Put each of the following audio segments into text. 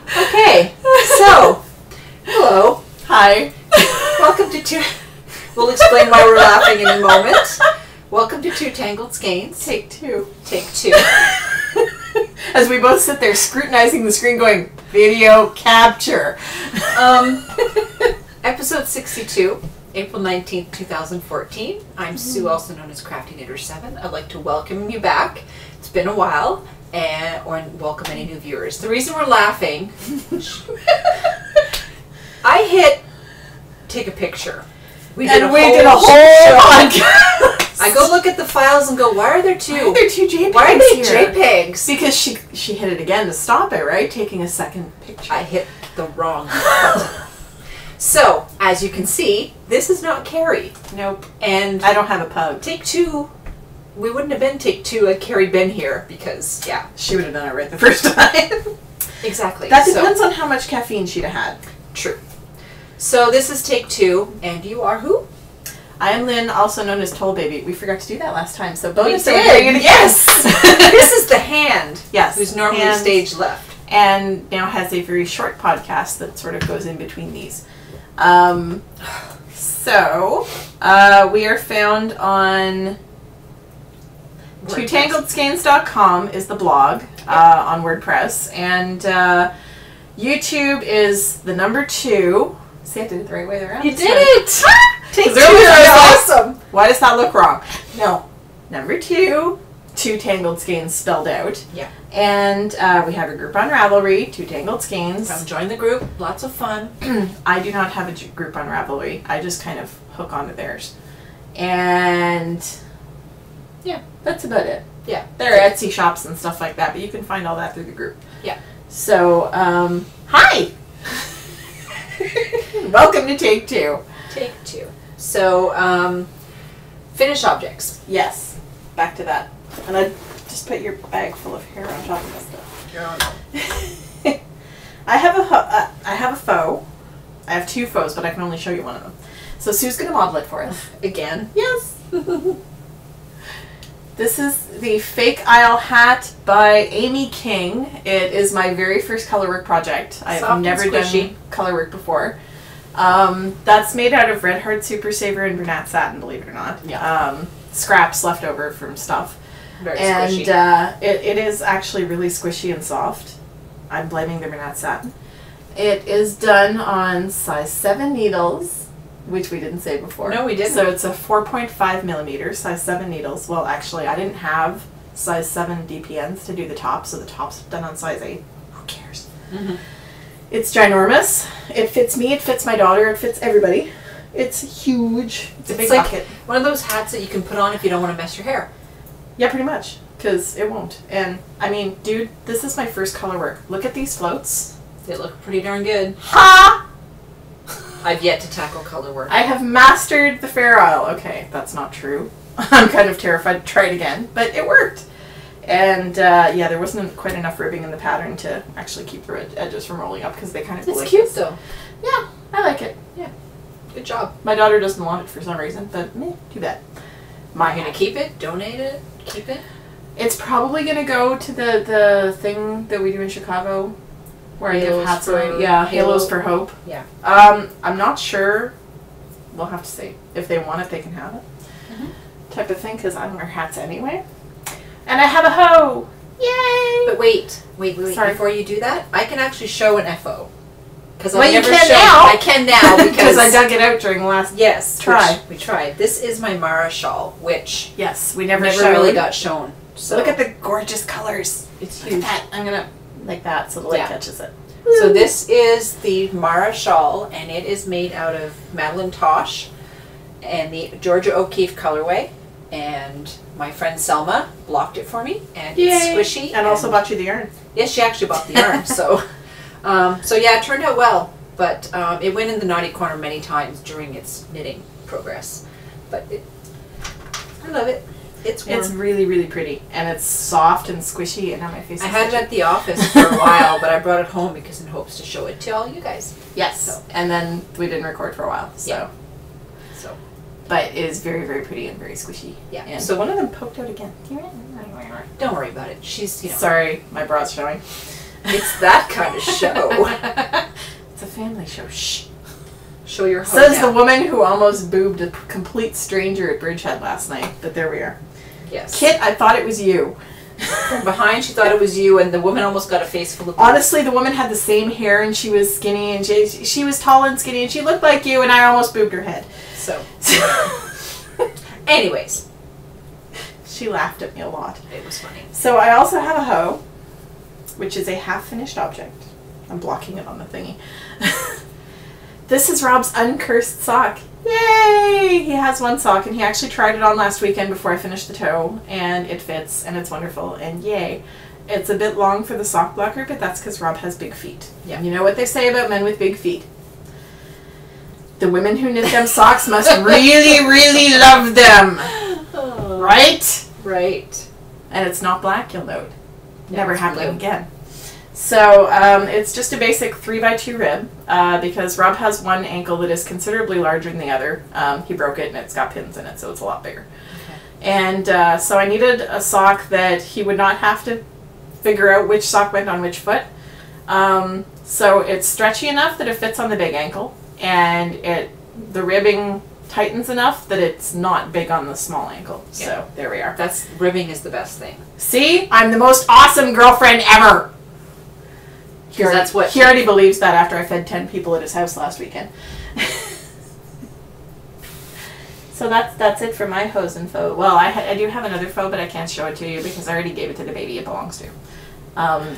Okay, so, hello. Hi. Welcome to Two... We'll explain why we're laughing in a moment. Welcome to Two Tangled Skeins. Take two. Take two. As we both sit there scrutinizing the screen going, video capture. Episode 62, April 19th, 2014. I'm Sue, also known as Crafty Knitter 7. I'd like to welcome you back. It's been a while. Or welcome any new viewers. The reason we're laughing, I hit take a picture. We did a whole podcast. I go look at the files and go, why are there two? Why are there two JPEGs Why are they here? JPEGs? Because she hit it again to stop it, right? Taking a second picture. I hit the wrong button. So, as you can see, this is not Kari. Nope. And I don't have a pug. take two. We wouldn't have been take two had Kari been here because, yeah. She would have done it right the first time. Exactly. That depends on how much caffeine she'd have had. True. So this is take two, and you are who? I am Lynn, also known as Toll Baby. We forgot to do that last time, so bonus We that we're did. doing it again. Yes! This is the hand. Yes. Who's normally Hand. stage left. And now has a very short podcast that sort of goes in between these. We are found on twotangledskeins.com is the blog on WordPress, and YouTube is the number 2. See, I did it the right way around. You did it! Take two is awesome. Why does that look wrong? No, number 2, Two Tangled Skeins spelled out. Yeah. And we have a group on Ravelry, Two Tangled Skeins. Come join the group. Lots of fun. I do not have a group on Ravelry. I just kind of hook onto theirs. And yeah, that's about it. Yeah. There are Etsy shops and stuff like that, but you can find all that through the group. Yeah. So, hi! Welcome to Take Two. Take two. So, finish objects. Yes. Back to that. And I just put your bag full of hair on top of this stuff. I have a faux. I have 2 faux, but I can only show you one of them. So Sue's going to model it for us. Again. Yes. This is the Fake Isle hat by Amy King. It is my very first colorwork project. I've never done colorwork before. That's made out of Red Heart Super Saver and Bernat satin, believe it or not. Yeah. Scraps left over from stuff. Very squishy. And it is actually really squishy and soft. I'm blaming the Bernat satin. It is done on size 7 needles, which we didn't say before. No, we didn't. So it's a 4.5 millimeters, size 7 needles. Well, actually, I didn't have size 7 DPNs to do the top, so the top's done on size 8. Who cares? Mm-hmm. It's ginormous. It fits me, it fits my daughter, it fits everybody. It's huge. It's a big like bucket. One of those hats that you can put on if you don't want to mess your hair. Yeah, pretty much. Because it won't. And, I mean, dude, this is my first color work. Look at these floats. They look pretty darn good. Ha! I've yet to tackle color work. I have mastered the Fair Isle. Okay, that's not true. I'm kind of terrified to try it again, but it worked. And yeah, there wasn't quite enough ribbing in the pattern to actually keep the edges from rolling up because they kind of It's cute though. Yeah, I like it. Yeah, good job. My daughter doesn't want it for some reason, but meh, too bad. Am I gonna keep it? Donate it? Keep it? It's probably gonna go to the thing that we do in Chicago, where I give hats away. Yeah, Halos for Hope. Yeah. I'm not sure. We'll have to see. If they want it, they can have it. Mm-hmm. Type of thing, because I don't wear hats anyway. And I have a hoe! Yay! But wait. Sorry. Before you do that, I can actually show an FO. Well, you can now! I can now because I dug it out during the last try. We tried. This is my Mara shawl, which yes, we never really got shown. So look at the gorgeous colors. It's huge. I'm gonna like that so the light catches it. So this is the Mara shawl, and it is made out of Madeline Tosh and the Georgia O'Keeffe colorway. And my friend Selma blocked it for me, and Yay. it's squishy. And also bought you the yarn. Yes, she actually bought the yarn. So yeah, it turned out well, but it went in the naughty corner many times during its knitting progress. But I love it. It's warm. It's really, really pretty, and it's soft and squishy, and now my face is I had it itchy. at the office for a while, but I brought it home because in hopes to show it to all you guys. Yes, So. and then we didn't record for a while, so. Yeah. So. But it is very, very pretty and very squishy. Yeah. And So one of them poked out again. Don't worry about it. She's, Sorry, my bra's showing. It's that kind of show. It's a family show. Shh. Show your hoe Says now. the woman who almost boobed a complete stranger at Bridgehead last night. But there we are. Yes. Kit, I thought it was you. From behind, she thought it was you, and the woman almost got a face full of. Honestly, the woman had the same hair, and she was skinny, and she was tall and skinny, and she looked like you, and I almost boobed her head. So. Anyways. She laughed at me a lot. It was funny. So I also have a hoe, which is a half-finished object. I'm blocking it on the thingy. This is Rob's uncursed sock. Yay! He has one sock, and he actually tried it on last weekend before I finished the toe, and it fits, and it's wonderful, and yay. It's a bit long for the sock blocker, but that's because Rob has big feet. Yeah. You know what they say about men with big feet? The women who knit them socks must really, really love them. Oh. Right? Right. And it's not black, you'll note. Yeah, Never it's happening blue. again. So it's just a basic 3x2 rib because Rob has one ankle that is considerably larger than the other. He broke it and it's got pins in it, so it's a lot bigger. Okay. And so I needed a sock that he would not have to figure out which sock went on which foot. So it's stretchy enough that it fits on the big ankle, and the ribbing tightens enough that it's not big on the small ankle. Yeah. So there we are. Ribbing is the best thing. See? I'm the most awesome girlfriend ever! He already believes that after I fed 10 people at his house last weekend. So that's it for my hose info. Well, I do have another faux, but I can't show it to you because I already gave it to the baby it belongs to.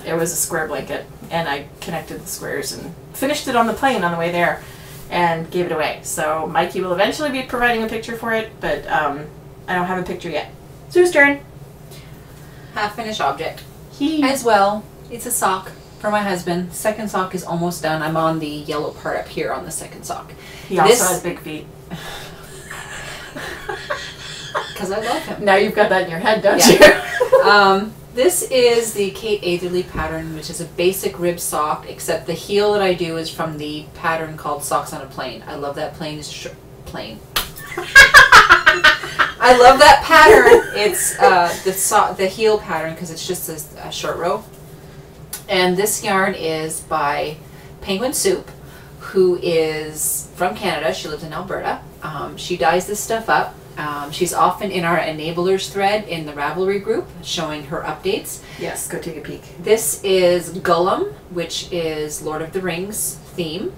It was a square blanket, and I connected the squares and finished it on the plane on the way there and gave it away. So Mikey will eventually be providing a picture for it, but I don't have a picture yet. Sue's turn. Half-finished object. As well, it's a sock for my husband. Second sock is almost done. I'm on the yellow part up here on the second sock. He also has big feet. Because I love him. Now you've got that in your head, don't you? This is the Kate Atherley pattern, which is a basic rib sock, except the heel that I do is from the pattern called Socks on a Plane. I love that plane. I love that pattern. It's the heel pattern because it's just a short row. And this yarn is by Penguin Soup, who is from Canada. She lives in Alberta. She dyes this stuff up. She's often in our enablers thread in the Ravelry group, showing her updates. Yes, go take a peek. This is Gollum, which is Lord of the Rings theme.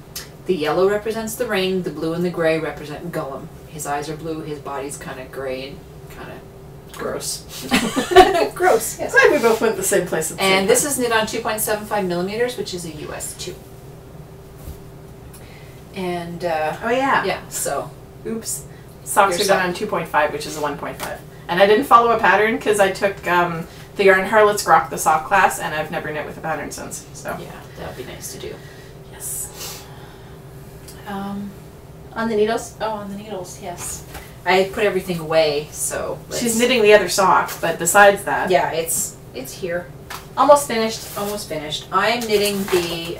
The yellow represents the ring, the blue and the gray represent Gollum. His eyes are blue, his body's kind of gray and kind of gross. Gross, yes. Glad we both went the same place at the same And this time. is knit on 2.75 millimeters, which is a US 2. And, oh yeah. Yeah, so. Oops. Socks are done on 2.5, which is a 1.5. And I didn't follow a pattern because I took the Yarn Harlots Rock the Sock class, and I've never knit with a pattern since. So yeah, that would be nice to do. Yes. On the needles? Oh, on the needles, yes. I put everything away, so. She's knitting the other sock, but besides that. Yeah, it's here. Almost finished. Almost finished. I'm knitting the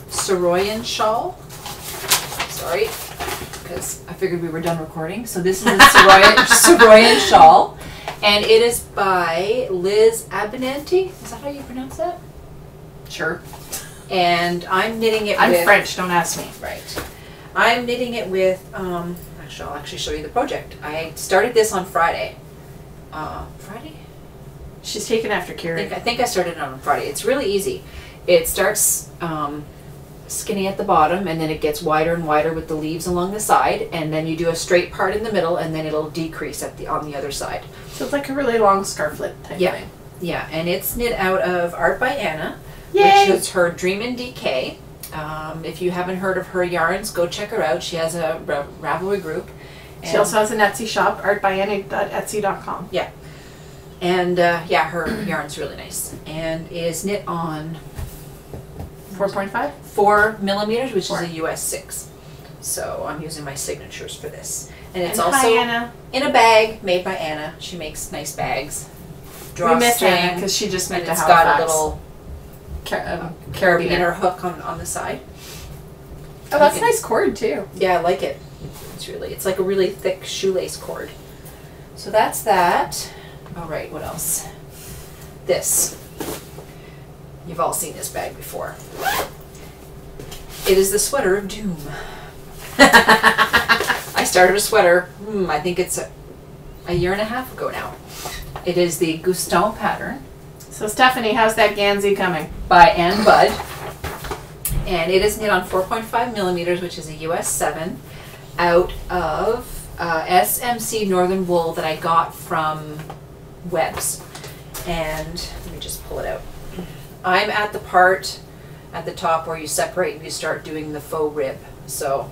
Saroyan shawl. Sorry, because I figured we were done recording. So this is the Saroyan shawl, and it is by Liz Abinanti. Is that how you pronounce that? Sure. And I'm knitting it with... I'm French, don't ask me. Right. I'm knitting it with... actually, I'll actually show you the project. I started this on Friday. Friday? She's taken after Kari. I think I started it on Friday. It's really easy. It starts skinny at the bottom, and then it gets wider and wider with the leaves along the side, and then you do a straight part in the middle, and then it'll decrease on the other side. So it's like a really long scarflet type thing. Yeah, and it's knit out of Art by Anna, Yay! which is her Dream in DK. If you haven't heard of her yarns, go check her out. She has a Ravelry group. She also has an Etsy shop, artbyanna.etsy.com. Yeah. And yeah, her yarn's really nice. And is knit on 4.5? 4 millimeters, which is a US 6. So I'm using my signatures for this. And it's also in a bag made by Anna. She makes nice bags. We miss Anna because she just made the Halifax. It's got a little carabiner hook on the side. Oh, that's a nice cord too. Yeah, I like it. It's like a really thick shoelace cord. So that's that. All right, what else? This. You've all seen this bag before. It is the sweater of doom. I started a sweater, I think it's a year and a half ago now. It is the Guston pattern. So Stephanie, how's that Gansey coming? By Ann Budd. And it is knit on 4.5 millimeters, which is a US 7, out of SMC Northern Wool that I got from Webb's. And let me just pull it out. I'm at the part at the top where you separate and you start doing the faux rib. So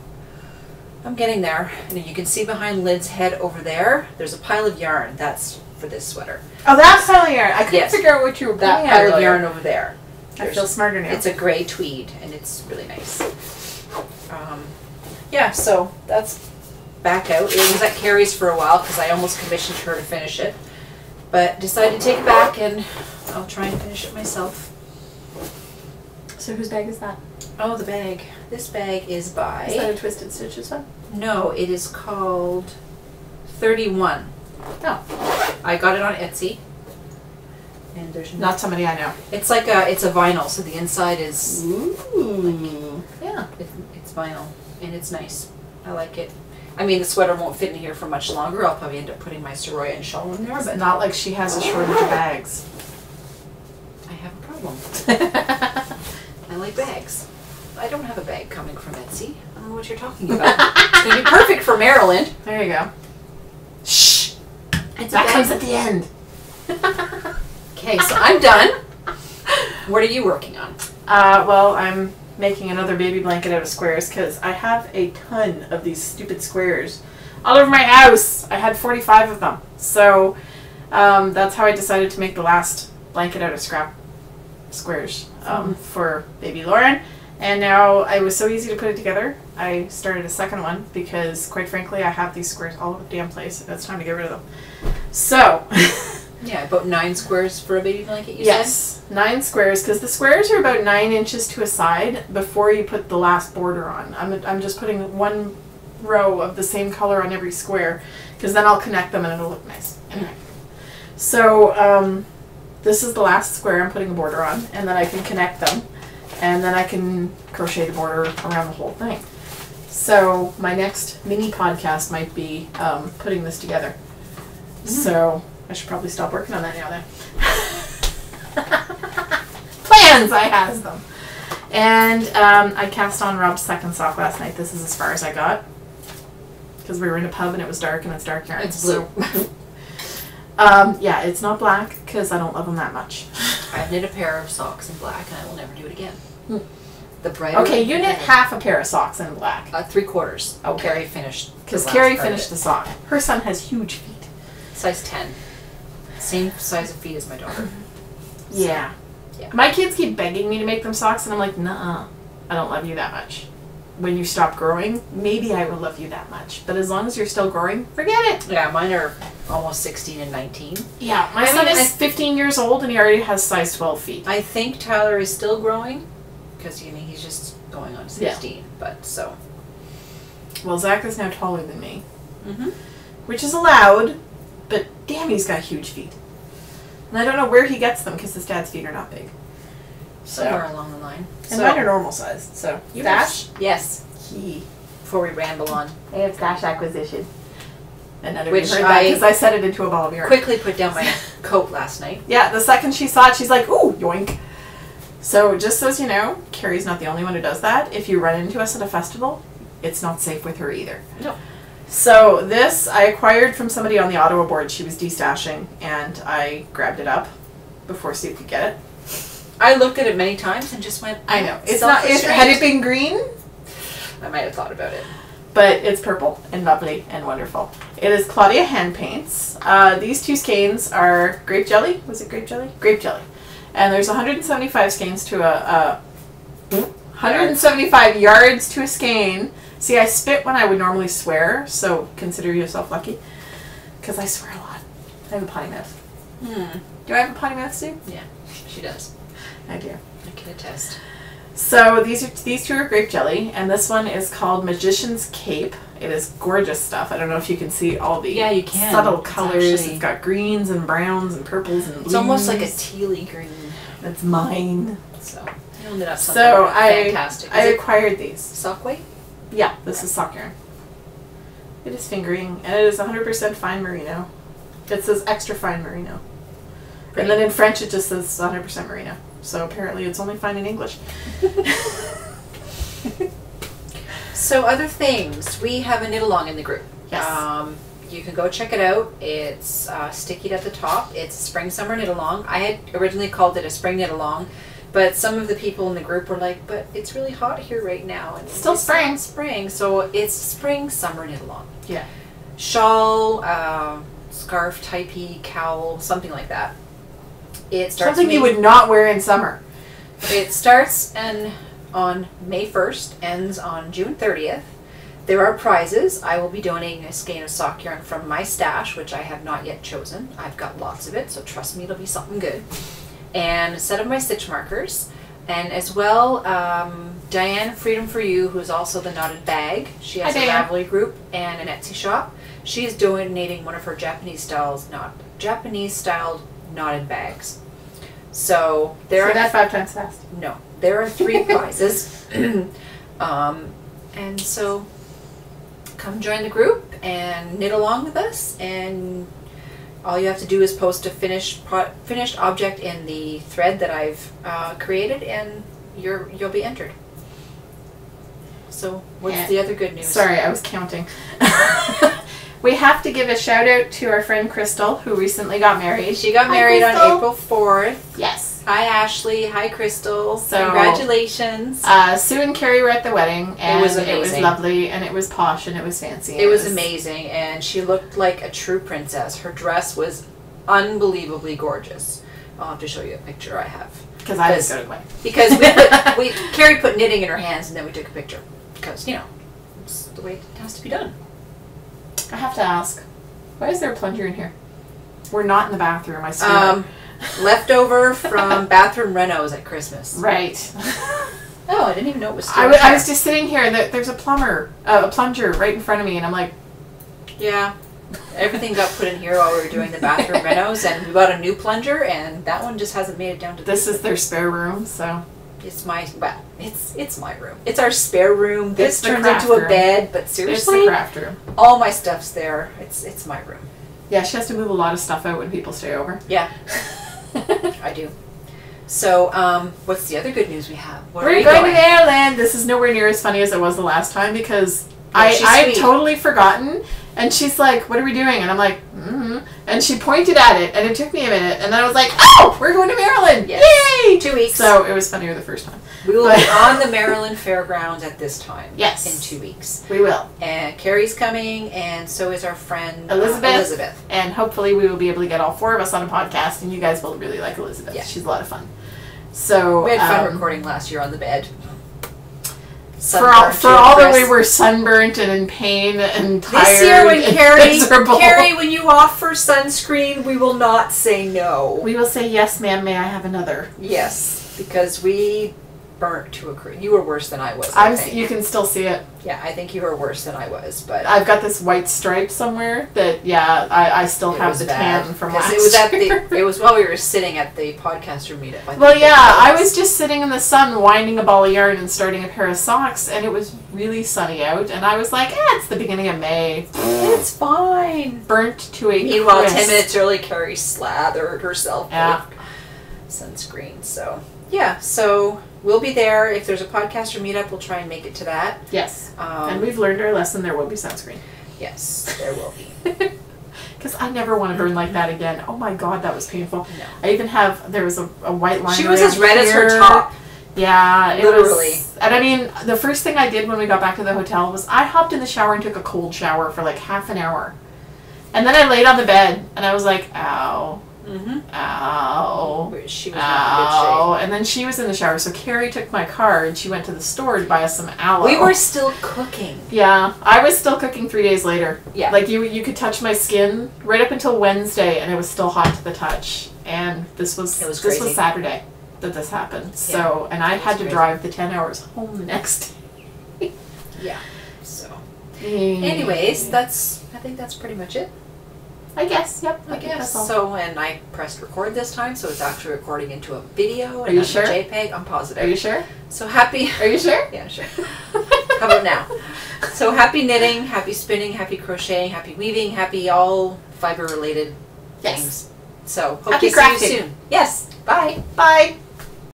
I'm getting there. And you can see behind Lid's head over there, there's a pile of yarn. That's for this sweater. Oh, that pile of yarn. I couldn't figure out what you were putting that pile of yarn over there. I feel smarter now. It's a gray tweed and it's really nice. Yeah, so that's back out. It was at Kari's for a while because I almost commissioned her to finish it. But decided to take it back and I'll try and finish it myself. So whose bag is that? Oh, the bag. This bag is by... Is that a Twisted Stitches one? No, it is called 31. Oh. I got it on Etsy. And there's not somebody I know. It's like it's a vinyl, so the inside is... Ooh. Yeah, it's vinyl. And it's nice. I like it. I mean, the sweater won't fit in here for much longer. I'll probably end up putting my Soroya and shawl in there. It's but not like she has a shortage of bags. I have a problem. I like bags. I don't have a bag coming from Etsy. I don't know what you're talking about. It's going to be perfect for Maryland. There you go. Shh! That comes at the end. Okay, so I'm done. What are you working on? Well, I'm making another baby blanket out of squares because I have a ton of these stupid squares all over my house. I had 45 of them. So that's how I decided to make the last blanket out of scrap squares for baby Lauren. And now it was so easy to put it together, I started a second one because, quite frankly, I have these squares all over the damn place. And it's time to get rid of them. So... Yeah, about 9 squares for a baby blanket, you said? Yes, 9 squares, because the squares are about 9 inches to a side before you put the last border on. I'm just putting one row of the same color on every square, because then I'll connect them and it'll look nice. Anyway. So, this is the last square I'm putting a border on, and then I can connect them, and then I can crochet the border around the whole thing. So, my next mini podcast might be putting this together. So... I should probably stop working on that now then. Plans! I has them. And I cast on Rob's second sock last night. This is as far as I got. Because we were in a pub and it was dark and it's dark yarn. It's blue. So, yeah, it's not black because I don't love them that much. I've knit a pair of socks in black and I will never do it again. The brighter... Okay, you knit half a pair of socks in black. 3/4. Okay. Kari finished. Because Kari finished the sock. Her son has huge feet. Size 10. Same size of feet as my daughter. Yeah. Yeah. My kids keep begging me to make them socks, and I'm like, nuh-uh. I don't love you that much. When you stop growing, maybe I will love you that much. But as long as you're still growing, forget it. Yeah, mine are almost 16 and 19. Yeah, my son is 15 years old, and he already has size 12 feet. I think Tyler is still growing, because he's just going on 16. Yeah. But so. Well, Zach is now taller than me. Which is allowed. But damn, he's got huge feet. And I don't know where he gets them because his dad's feet are not big. Somewhere along the line. And mine are normal size. So, Stash? Yes. Key. Before we ramble on. I have Stash acquisition. And none of you heard that because I set it into a ball of yarn. Quickly put down my coat last night. Yeah, the second she saw it, she's like, ooh, yoink. So, just so you know, Kari's not the only one who does that. If you run into us at a festival, it's not safe with her either. No. So this I acquired from somebody on the Ottawa board. She was destashing, and I grabbed it up before Sue could get it. I looked at it many times and just went, I know. It's not. Had it been green, I might have thought about it. But it's purple and lovely and wonderful. It is Claudia hand paints. These 2 skeins are grape jelly. Was it grape jelly? Grape jelly. And there's 175 skeins to 175 yards to a skein. See, I spit when I would normally swear, so consider yourself lucky. Because I swear a lot. I have a potty mouth. Do I have a potty mouth, Sue? Yeah, she does. I do. I can attest. So these 2 are grape jelly, and this one is called Magician's Cape. It is gorgeous stuff. I don't know if you can see all the you can. subtle colors. It's got greens and browns and purples and blues. It's almost like a tealy green. That's mine. So you'll knit up something fantastic. I acquired these. Sock weight? Yeah, this is sock yarn. It is fingering, and it is 100% fine merino. It says extra fine merino. Pretty. And then in French it just says 100% merino. So apparently it's only fine in English. So other things. We have a knit along in the group. Yes. You can go check it out. It's stickied at the top. It's spring summer knit along. I had originally called it a spring knit along, but some of the people in the group were like, but it's really hot here right now. And Still it's spring. not spring. So it's spring summer knit along. Yeah. Shawl, scarf, typey, cowl, something like that. It starts Something you would not wear in summer. It starts on May 1st, ends on June 30th. There are prizes. I will be donating a skein of sock yarn from my stash, which I have not yet chosen. I've got lots of it, so trust me, it'll be something good. And a set of my stitch markers. And as well, Diane Freedom for You, who's also the Knotted Bag. She has a Ravelry group and an Etsy shop. She is donating one of her Japanese-styled knotted bags. So there are that 5 times fast. No, there are 3 prizes. And so come join the group and knit along with us, and all you have to do is post a finished object in the thread that I've created, and you'll be entered. So what's the other good news? Sorry, I was counting. We have to give a shout out to our friend Crystal, who recently got married. She got married on April 4th. Yes. Hi Ashley, hi Crystal. So, congratulations. Sue and Kari were at the wedding, and it was amazing. It was lovely, and it was posh, and it was fancy. It was amazing, and she looked like a true princess. Her dress was unbelievably gorgeous. I'll have to show you a picture I have. Because I didn't go to the wedding. Because Kari put knitting in her hands, and then we took a picture. Because, you know, it's the way it has to be done. I have to ask, why is there a plunger in here? We're not in the bathroom, I swear. Leftover from bathroom renos at Christmas. Right. Oh, I didn't even know it was still I was just sitting here, and there's a plunger right in front of me, and I'm like... Yeah. Everything got put in here while we were doing the bathroom renos, and we bought a new plunger, and that one just hasn't made it down to this is their spare room, so... It's my room. It's our spare room. This turns into room. A bed, but seriously, it's the craft room. All my stuff's there. It's my room. Yeah, she has to move a lot of stuff out when people stay over. Yeah, I do. So, what's the other good news we have? We're going to Maryland. This is nowhere near as funny as it was the last time because I'd totally forgotten. And she's like, "What are we doing?" And I'm like, "Mm-hmm." And she pointed at it, and it took me a minute, and then I was like, "Oh, we're going to Maryland! Yes. Yay!" 2 weeks. So it was funnier the first time. We will be on the Maryland Fairgrounds at this time. Yes. In 2 weeks. We will. And Kari's coming, and so is our friend Elizabeth. And hopefully we will be able to get all 4 of us on a podcast, and you guys will really like Elizabeth. Yeah. She's a lot of fun. So we had fun recording last year on the bed. For all that we were sunburnt and in pain and tired. This year when Kari, when you offer sunscreen, we will not say no. We will say, "Yes, ma'am, may I have another?" Yes, because we burnt to a crisp. You were worse than I was. You can still see it. Yeah, I think you were worse than I was, but I've got this white stripe somewhere that I still have the tan from last year. It was while we were sitting at the podcaster meetup. I was just sitting in the sun winding a ball of yarn and starting a pair of socks, and it was really sunny out, and I was like, it's the beginning of May. It's fine. Burnt to a Meanwhile, crisp. 10 minutes early, Kari slathered herself with sunscreen. So, yeah, so we'll be there. If there's a podcaster meetup, we'll try and make it to that. Yes. And we've learned our lesson. There will be sunscreen. Yes, there will be. Because I never want to burn like that again. Oh my god, that was painful. No. I even there was a white line. She was as red as her top. Yeah, literally. And I mean, the first thing I did when we got back to the hotel was I hopped in the shower and took a cold shower for like half an hour. And then I laid on the bed and I was like, ow. Mm-hmm. Ow. She was not in good shape. And then she was in the shower, so Kari took my car and she went to the store to buy us some aloe. We were still cooking. Yeah, I was still cooking 3 days later. Yeah. Like you could touch my skin right up until Wednesday and it was still hot to the touch. And this was Saturday that this happened. Yeah, so, and I had to drive the 10 hours home the next day. Yeah. So, anyways, I think that's pretty much it. I guess. Yep. I guess. So, and I pressed record this time, so it's actually recording into a video. Are you sure? A JPEG. I'm positive. Are you sure? So happy. Are you sure? Yeah, sure. How about now? So happy knitting, happy spinning, happy crocheting, happy weaving, happy all fiber related things. So hope Happy to see you crafting. soon. Yes. Bye. Bye.